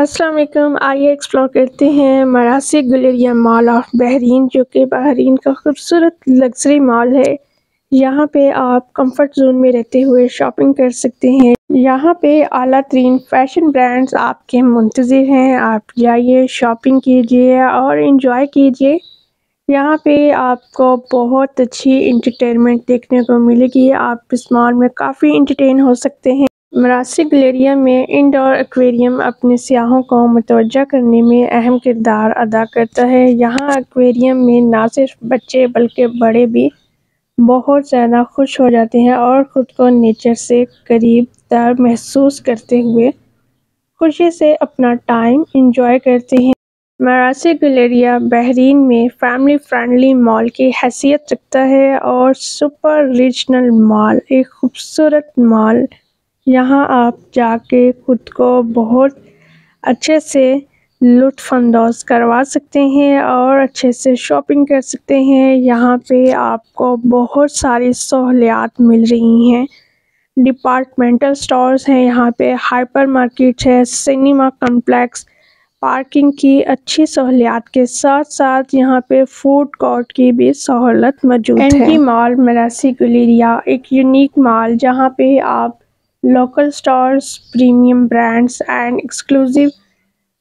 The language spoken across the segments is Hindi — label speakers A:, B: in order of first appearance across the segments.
A: अस्सलाम वालेकुम। आइए एक्सप्लोर करते हैं मरासी गैलेरिया मॉल ऑफ बहरीन, जो कि बहरीन का खूबसूरत लग्जरी मॉल है। यहाँ पे आप कंफर्ट जोन में रहते हुए शॉपिंग कर सकते हैं। यहाँ पे आला तरीन फैशन ब्रांड्स आपके मुंतज़िर हैं। आप जाइए, शॉपिंग कीजिए और इंजॉय कीजिए। यहाँ पे आपको बहुत अच्छी इंटरटेनमेंट देखने को मिलेगी। आप इस मॉल में काफ़ी इंटरटेन हो सकते हैं। मरासी गैलेरिया में इंडोर एक्वेरियम अपने सियाहों को मुतवज्जा करने में अहम किरदार अदा करता है। यहाँ एक्वेरियम में ना सिर्फ बच्चे बल्कि बड़े भी बहुत ज़्यादा खुश हो जाते हैं और ख़ुद को नेचर से करीब तर महसूस करते हुए खुशी से अपना टाइम इंजॉय करते हैं। मरासी गैलेरिया बहरीन में फैमिली फ्रेंडली मॉल की हैसियत रखता है और सुपर रीजनल मॉल एक खूबसूरत मॉल। यहाँ आप जाके खुद को बहुत अच्छे से लुत्फ़अंदोज़ करवा सकते हैं और अच्छे से शॉपिंग कर सकते हैं। यहाँ पे आपको बहुत सारी सहूलियात मिल रही हैं। डिपार्टमेंटल स्टोर्स हैं, यहाँ पे हाइपर मार्केट है, सिनेमा कॉम्प्लेक्स, पार्किंग की अच्छी सहूलियात के साथ साथ यहाँ पे फूड कोर्ट की भी सहूलत मौजूद है। एनजी मॉल मरासी गैलेरिया एक यूनिक मॉल जहाँ पे आप local stores, premium brands and exclusive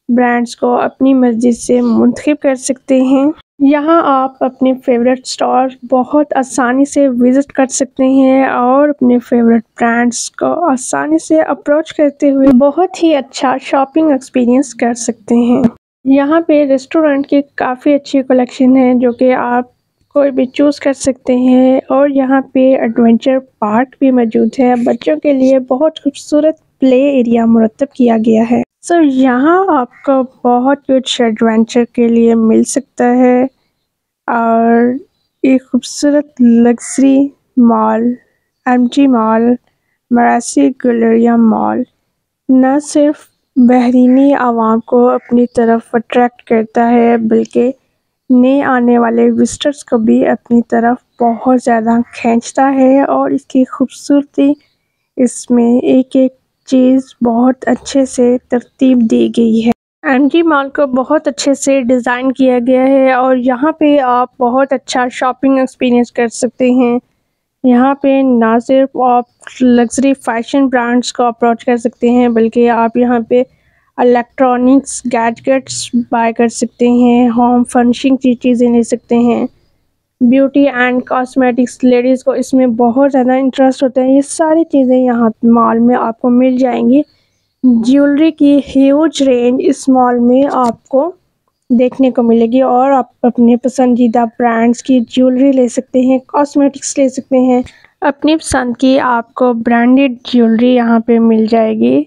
A: brands को अपनी मर्जी से मुंतखब कर सकते हैं। यहाँ आप अपने फेवरेट स्टोर बहुत आसानी से विज़िट कर सकते हैं और अपने फेवरेट ब्रांड्स को आसानी से अप्रोच करते हुए बहुत ही अच्छा शॉपिंग एक्सपीरियंस कर सकते हैं। यहाँ पे रेस्टोरेंट की काफ़ी अच्छी कलेक्शन है जो कि आप कोई भी चूज़ कर सकते हैं और यहाँ पे एडवेंचर पार्क भी मौजूद है। बच्चों के लिए बहुत खूबसूरत प्ले एरिया मुरतब किया गया है। यहाँ आपको बहुत कुछ एडवेंचर के लिए मिल सकता है और एक खूबसूरत luxury mall MG mall Marassi Galleria mall न सिर्फ बहरीनी आवाम को अपनी तरफ अट्रैक्ट करता है बल्कि नए आने वाले विजिटर्स को भी अपनी तरफ बहुत ज़्यादा खींचता है और इसकी खूबसूरती इसमें एक एक चीज़ बहुत अच्छे से तरतीब दी गई है। एमजी मॉल को बहुत अच्छे से डिज़ाइन किया गया है और यहाँ पे आप बहुत अच्छा शॉपिंग एक्सपीरियंस कर सकते हैं। यहाँ पे ना सिर्फ आप लग्जरी फैशन ब्रांड्स को अप्रोच कर सकते हैं बल्कि आप यहाँ पे इलेक्ट्रॉनिक्स गैजेट्स बाय कर सकते हैं, होम फर्निशिंग की चीज़ें ले सकते हैं, ब्यूटी एंड कॉस्मेटिक्स। लेडीज़ को इसमें बहुत ज़्यादा इंटरेस्ट होता है। ये सारी चीज़ें यहाँ मॉल में आपको मिल जाएंगी। ज्वेलरी की ह्यूज रेंज इस मॉल में आपको देखने को मिलेगी और आप अपने पसंदीदा ब्रांड्स की ज्वेलरी ले सकते हैं, कॉस्मेटिक्स ले सकते हैं। अपनी पसंद की आपको ब्रांडेड ज्वेलरी यहाँ पे मिल जाएगी।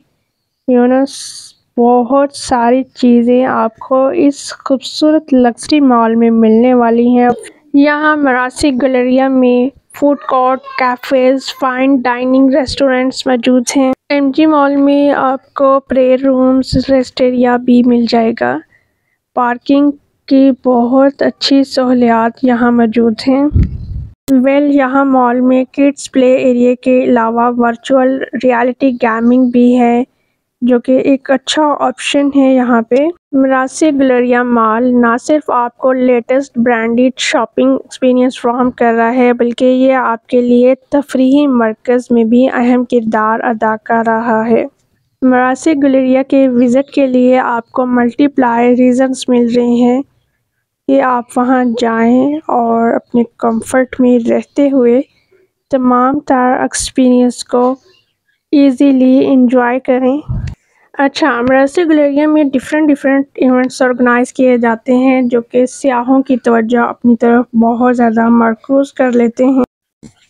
A: बहुत सारी चीज़ें आपको इस खूबसूरत लग्जरी मॉल में मिलने वाली हैं। यहाँ मरासी गैलेरिया में food court, cafes, fine dining restaurants मौजूद हैं। एमजी मॉल में आपको प्रेयर रूम्स, रेस्ट एरिया भी मिल जाएगा। पार्किंग की बहुत अच्छी सहूलियात यहाँ मौजूद हैं। यहाँ मॉल में किड्स प्ले एरिया के अलावा वर्चुअल रियलिटी गेमिंग भी है जो कि एक अच्छा ऑप्शन है। यहाँ पे मरासी गैलेरिया मॉल ना सिर्फ आपको लेटेस्ट ब्रांडेड शॉपिंग एक्सपीरियंस फ्राहम कर रहा है बल्कि ये आपके लिए तफरीही मरकज़ में भी अहम किरदार अदा कर रहा है। मरासी गैलेरिया के विज़िट के लिए आपको मल्टीप्लाई रीज़न्स मिल रहे हैं कि आप वहाँ जाएं और अपने कंफर्ट में रहते हुए तमाम तार एक्सपीरियंस को ईज़िली इंजॉय करें। मरासी गैलेरिया में डिफरेंट इवेंट्स ऑर्गेनाइज़ किए जाते हैं जो कि सियाहों की तवज्जो अपनी तरफ बहुत ज़्यादा मरकूज़ कर लेते हैं।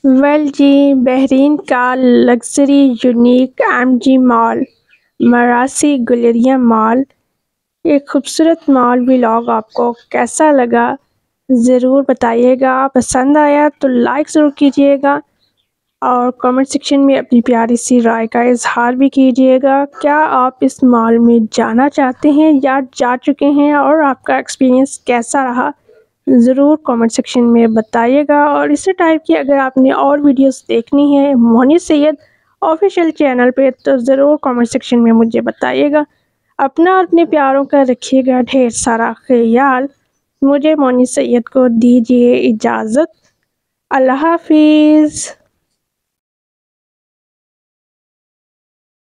A: बहरीन का luxury unique MG mall Marassi Galleria mall एक खूबसूरत मॉल व्लॉग आपको कैसा लगा ज़रूर बताइएगा। पसंद आया तो लाइक ज़रूर कीजिएगा और कमेंट सेक्शन में अपनी प्यारी सी राय का इजहार भी कीजिएगा। क्या आप इस मॉल में जाना चाहते हैं या जा चुके हैं और आपका एक्सपीरियंस कैसा रहा ज़रूर कमेंट सेक्शन में बताइएगा। और इसी टाइप की अगर आपने और वीडियोस देखनी है मोनी सैयद ऑफिशियल चैनल पे तो ज़रूर कमेंट सेक्शन में मुझे बताइएगा। अपना और अपने प्यारों का रखिएगा ढेर सारा ख्याल। मुझे मोनी सैयद को दीजिए इजाज़त। अल्लाह हाफिज़।